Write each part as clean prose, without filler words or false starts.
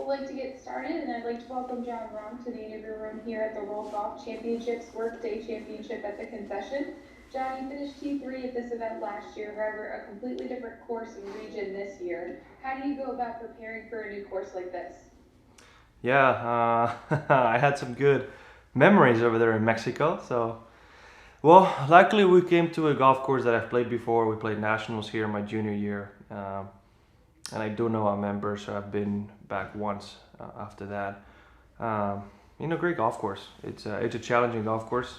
like to get started, and I'd like to welcome Jon Rahm to the interview room here at the World Golf Championships Workday Championship at the Concession. John, you finished T3 at this event last year, however, a completely different course and region this year. How do you go about preparing for a new course like this? Yeah, I had some good memories over there in Mexico. So, well, luckily we came to a golf course that I've played before. We played nationals here my junior year, and I do know our members. So I've been back once after that. Um, Great golf course. It's a challenging golf course.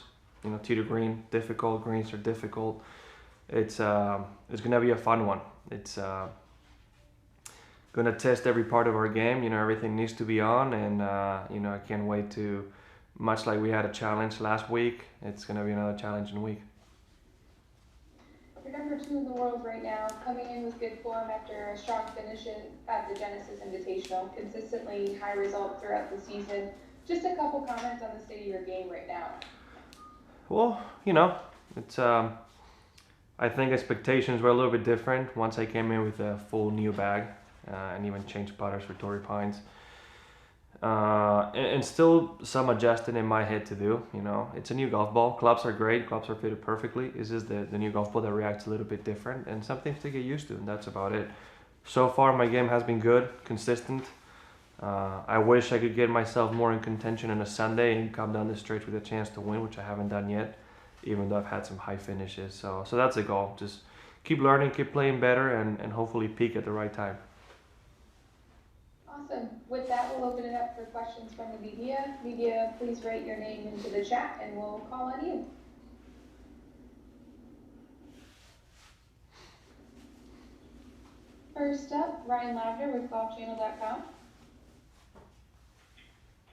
Tee to green, difficult. Greens are difficult. It's gonna be a fun one. It's gonna test every part of our game. Everything needs to be on, and I can't wait to. Much like we had a challenge last week, it's gonna be another challenging week. You're number 2 in the world right now, coming in with good form after a strong finish at the Genesis Invitational, consistently high results throughout the season. Just a couple comments on the state of your game right now. Well, it's. I think expectations were a little bit different once I came in with a full new bag and even changed putters for Torrey Pines. And still some adjusting in my head to do. It's a new golf ball. Clubs are great. Clubs are fitted perfectly. It's just the new golf ball that reacts a little bit different, and some things to get used to, and that's about it. So far, my game has been good, consistent. I wish I could get myself more in contention on a Sunday and come down the stretch with a chance to win, which I haven't done yet, even though I've had some high finishes. So that's the goal. Just keep learning, keep playing better, and hopefully peak at the right time. Awesome. With that, we'll open it up for questions from the media. Media, please write your name into the chat and we'll call on you. First up, Ryan Lavner with golfchannel.com.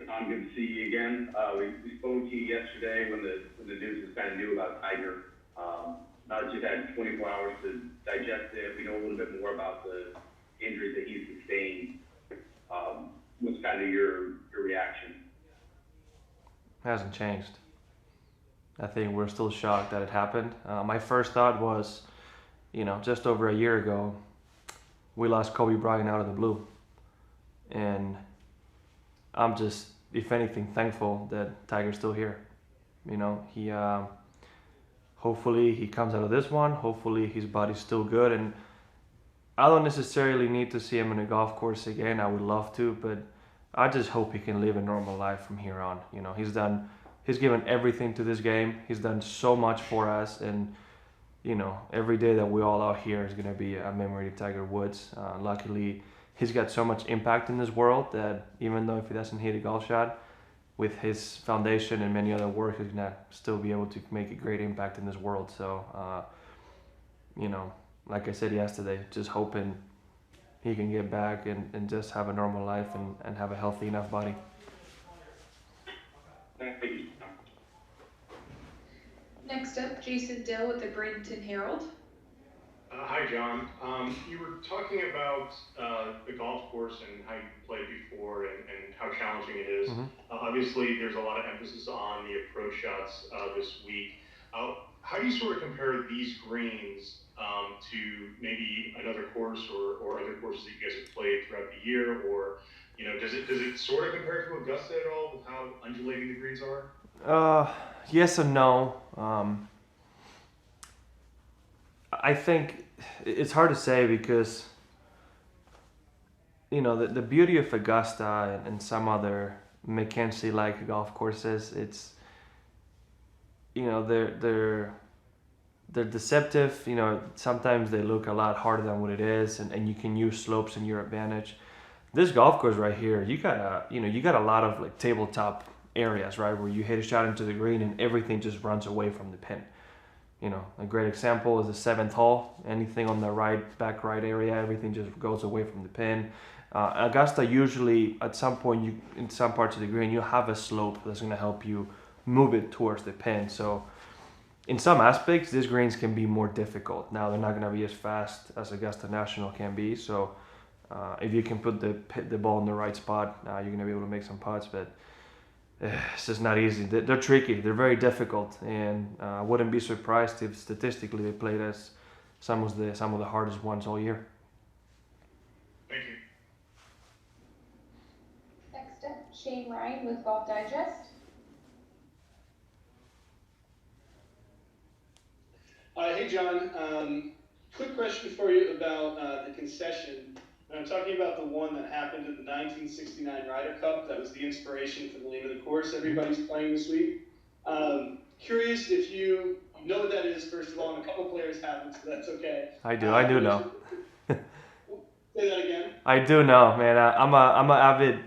Jon, good to see you again. We spoke to you yesterday when the news was kind of new about Tiger. Now that you've had 24 hours to digest it, we know a little bit more about the injuries that he sustained. What's kind of your reaction? Hasn't changed. I think we're still shocked that it happened. My first thought was, just over a year ago, we lost Kobe Bryant out of the blue. And I'm just, if anything, thankful that Tiger's still here. He hopefully he comes out of this one. Hopefully his body's still good, and I don't necessarily need to see him in a golf course again. I would love to, but I just hope he can live a normal life from here on. He's given everything to this game. He's done so much for us, and every day that we're all out here is gonna be a memory to Tiger Woods. Luckily, he's got so much impact in this world that even though if he doesn't hit a golf shot, with his foundation and many other work, he's gonna still be able to make a great impact in this world. So, like I said yesterday, just hoping he can get back and just have a normal life and have a healthy enough body. Thank you. Next up, Jason Dill with the Bradenton Herald. Hi, John. You were talking about the golf course and how you played before and how challenging it is. Mm-hmm. Obviously, there's a lot of emphasis on the approach shots this week. How do you sort of compare these greens to maybe another course or other courses that you guys have played throughout the year? Or, does it sort of compare to Augusta at all with how undulating the greens are? Yes and no. I think it's hard to say because the beauty of Augusta and some other Mackenzie-like golf courses, it's they're deceptive. Sometimes they look a lot harder than what it is, and you can use slopes in your advantage. This golf course right here, you got a lot of like tabletop areas, right, where you hit a shot into the green and everything just runs away from the pin. A great example is the seventh hole. Anything on the back right area, everything just goes away from the pin. Augusta, usually at some point, in some parts of the green, you have a slope that's going to help you move it towards the pin. So in some aspects, these greens can be more difficult. Now, they're not going to be as fast as Augusta National can be. So if you can put the ball in the right spot, you're going to be able to make some putts. But it's just not easy. They're tricky. They're very difficult, and I wouldn't be surprised if statistically they played as some of the hardest ones all year. Thank you. Shane Ryan with Golf Digest. Hey, John. Quick question for you about the concession. And I'm talking about the one that happened at the 1969 Ryder Cup. That was the inspiration for the name of the course everybody's playing this week. Curious if you know what that is, first of all, and a couple players haven't, so that's okay. I do know. Say that again. I do know, man. I'm a avid,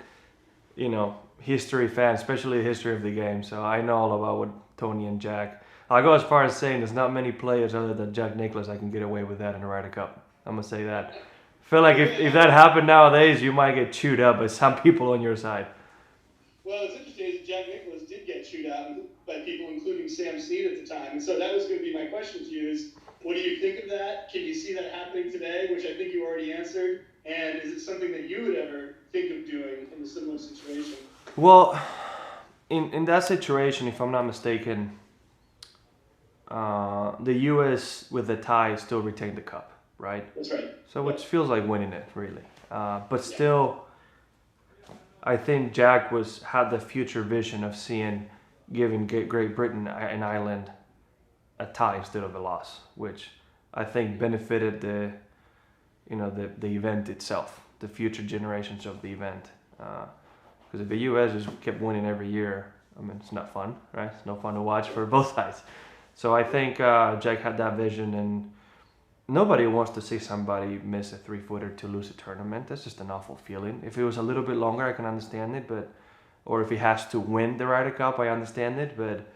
history fan, especially the history of the game. So I know all about what Tony and Jack. I'll go as far as saying there's not many players other than Jack Nicklaus that can get away with that in a Ryder Cup. I'm gonna say that. I feel like if that happened nowadays, you might get chewed up by some people on your side. Well, it's interesting that Jack Nicklaus did get chewed out by people, including Sam Snead at the time. And so that was going to be my question to you: is what do you think of that? Can you see that happening today? Which I think you already answered. And is it something that you would ever think of doing in a similar situation? Well, in that situation, if I'm not mistaken, the U.S. with the tie still retained the cup, right? That's right. So which feels like winning it, really. But still, I think Jack had the future vision of giving Great Britain and Ireland a tie instead of a loss, which I think benefited the event itself, the future generations of the event. Because if the U.S. just kept winning every year, I mean, it's not fun, right? It's no fun to watch for both sides. So I think Jack had that vision, and nobody wants to see somebody miss a 3-footer to lose a tournament. That's just an awful feeling. If it was a little bit longer, I can understand it, or if he has to win the Ryder Cup, I understand it. But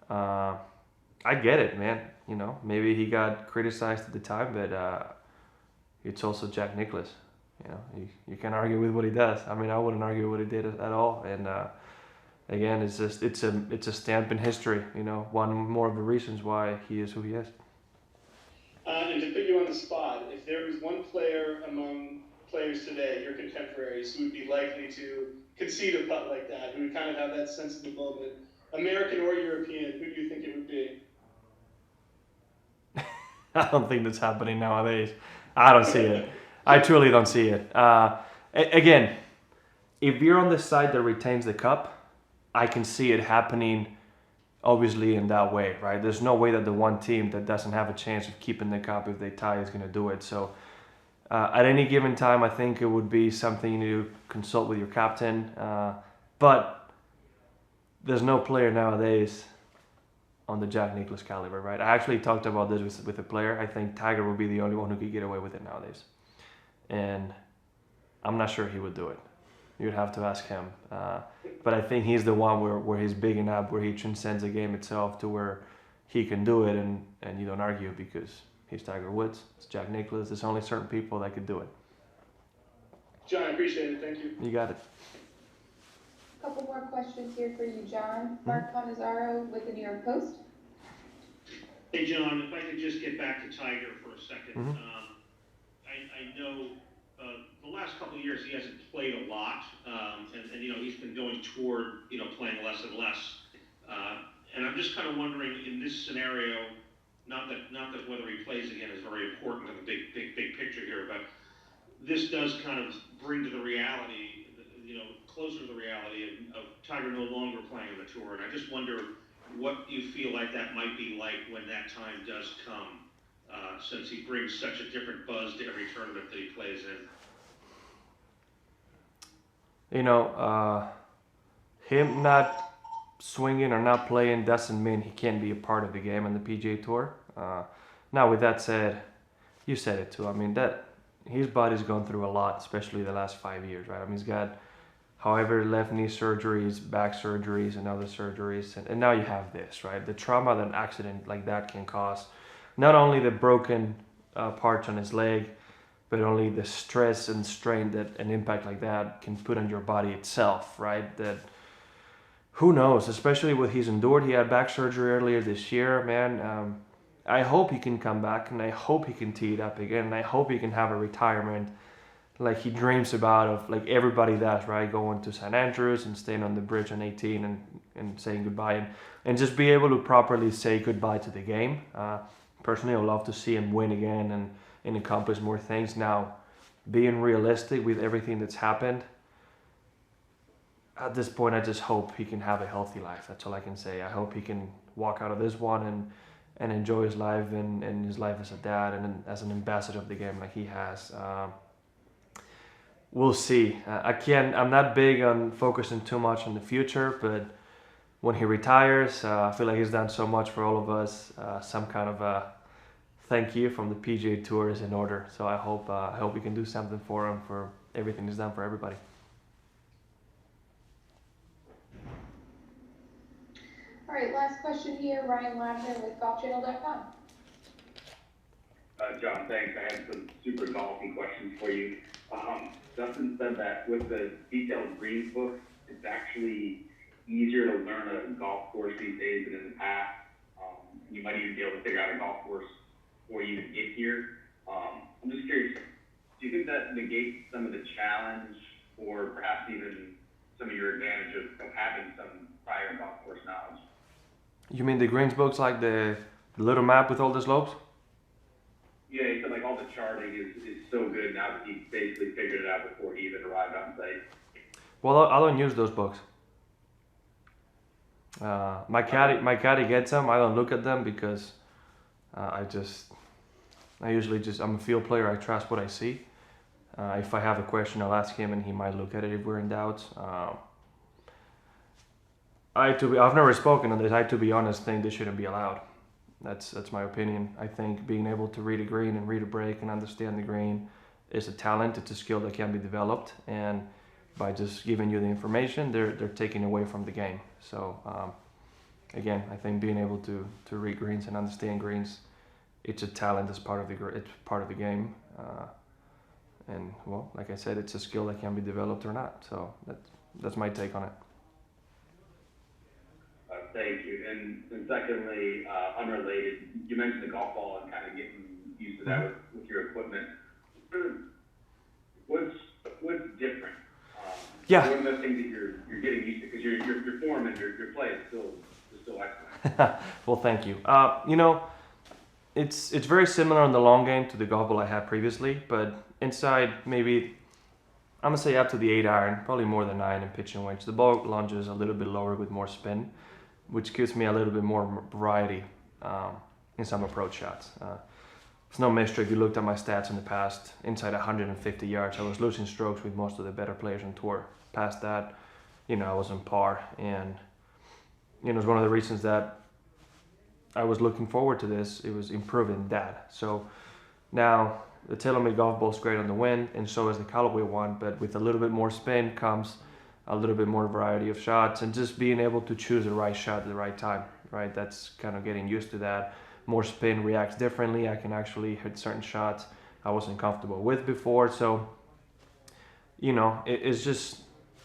I get it, man. Maybe he got criticized at the time, but it's also Jack Nicklaus. You can't argue with what he does. I mean, I wouldn't argue what he did at all. And again, it's a stamp in history. One more of the reasons why he is who he is. And to put you on the spot, if there was one player among players today, your contemporaries, who would be likely to concede a putt like that, who would kind of have that sense of the moment, American or European, who do you think it would be? I don't think that's happening nowadays. I don't see it. I truly don't see it. Again, if you're on the side that retains the cup, I can see it happening obviously in that way, right? There's no way that the one team that doesn't have a chance of keeping the cup if they tie is going to do it. So at any given time, I think it would be something you need to consult with your captain. But there's no player nowadays on the Jack Nicklaus caliber, right? I actually talked about this with a player. I think Tiger would be the only one who could get away with it nowadays. And I'm not sure he would do it. You'd have to ask him. But I think he's the one where he's big enough, where he transcends the game itself to where he can do it, and you don't argue because he's Tiger Woods, it's Jack Nicklaus. There's only certain people that could do it. John, I appreciate it. Thank you. You got it. A couple more questions here for you, John. Mark Cannizzaro with the New York Post. Hey, John, if I could just get back to Tiger for a second. I know the last couple of years he hasn't played a lot, and he's been going toward playing less and less. And I'm just kind of wondering, in this scenario, not that whether he plays again is very important in the big picture here, but this does kind of bring to the reality, closer to the reality of Tiger no longer playing on the tour. And I just wonder what you feel like that might be like when that time does come, since he brings such a different buzz to every tournament that he plays in. Him not swinging or not playing doesn't mean he can't be a part of the game on the PGA Tour. Now, with that said, you said it too. I mean, that his body's gone through a lot, especially the last 5 years, right? I mean, he's got however left knee surgeries, back surgeries, and other surgeries, and now you have this, right? The trauma that an accident like that can cause, not only the broken parts on his leg, but only the stress and strain that an impact like that can put on your body itself, right? That, who knows, especially what he's endured. He had back surgery earlier this year, man. I hope he can come back, and I hope he can tee it up again, and I hope he can have a retirement like he dreams about, of like everybody does, right? Going to St. Andrews and staying on the bridge on 18 and saying goodbye, and just be able to properly say goodbye to the game. Personally, I would love to see him win again and accomplish more things. Now, being realistic with everything that's happened, at this point, I just hope he can have a healthy life. That's all I can say. I hope he can walk out of this one and enjoy his life and his life as a dad and as an ambassador of the game like he has. We'll see. I'm not big on focusing too much on the future, but when he retires, I feel like he's done so much for all of us. Some kind of a thank you from the PGA Tour is in order. So I hope we can do something for him for everything he's done for everybody. All right, last question here, Ryan Lavner with golfchannel.com. John, thanks. I have some super golfing questions for you. Dustin said that with the detailed greens book, it's actually easier to learn a golf course these days than in the past. You might even be able to figure out a golf course before you even get here. I'm just curious, do you think that negates some of the challenge or perhaps even some of your advantage of having some prior golf course knowledge? You mean the greens books, like the little map with all the slopes? Yeah, he said like all the charting is so good now that he basically figured it out before he even arrived on site. Well, I don't use those books. My caddy gets them. I don't look at them because I'm a field player. I trust what I see. If I have a question, I'll ask him, and he might look at it if we're in doubt. I've never spoken on this. To be honest, think this shouldn't be allowed. That's my opinion. I think being able to read a green and read a break and understand the green is a talent. It's a skill that can be developed, and by just giving you the information, they're taking away from the game. So again, I think being able to read greens and understand greens, it's a talent. It's part of the game. And well, like I said, it's a skill that can be developed or not. So that's my take on it. Thank you. And secondly, unrelated, you mentioned the golf ball and kind of getting used to that with your equipment. What's different? Yeah. What are the things that you're getting used to? Because your form and your play is still excellent. Well, thank you. It's very similar on the long game to the golf ball I had previously, but inside maybe I'm gonna say up to the 8-iron, probably more than 9 in pitching wedge. The ball lunges a little bit lower with more spin, which gives me a little bit more variety in some approach shots. It's no mystery if you looked at my stats in the past. Inside 150 yards, I was losing strokes with most of the better players on tour. Past that, I was on par, and it's one of the reasons that I was looking forward to this. It was improving that. So now the TaylorMade golf ball is great on the wind, and so is the Callaway one, but with a little bit more spin comes a little bit more variety of shots, and just being able to choose the right shot at the right time, right? That's kind of getting used to that. More spin reacts differently. I can actually hit certain shots I wasn't comfortable with before. So, it's just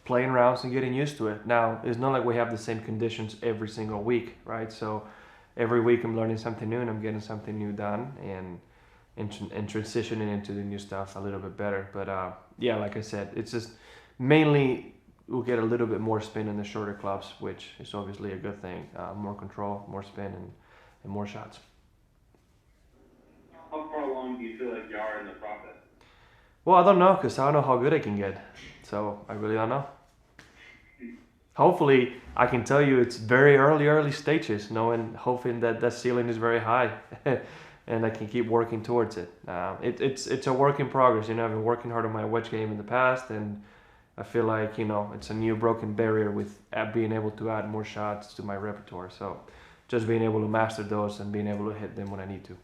playing rounds and getting used to it. Now, it's not like we have the same conditions every single week, right? So every week I'm learning something new and I'm getting something new done and transitioning into the new stuff a little bit better. But yeah, like I said, it's just mainly we'll get a little bit more spin in the shorter clubs, which is obviously a good thing. More control, more spin, and more shots. How far along do you feel like you are in the process? Well, I don't know, because I don't know how good I can get. So I really don't know. Hopefully, I can tell you it's very early stages, and hoping that ceiling is very high. And I can keep working towards it. It's a work in progress. I've been working hard on my wedge game in the past, and I feel like it's a new broken barrier with being able to add more shots to my repertoire. So just being able to master those and being able to hit them when I need to.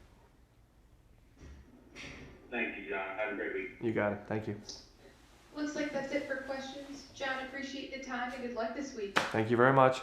Thank you, John. Have a great week. You got it. Thank you. Looks like that's it for questions. John, appreciate the time and good luck this week. Thank you very much.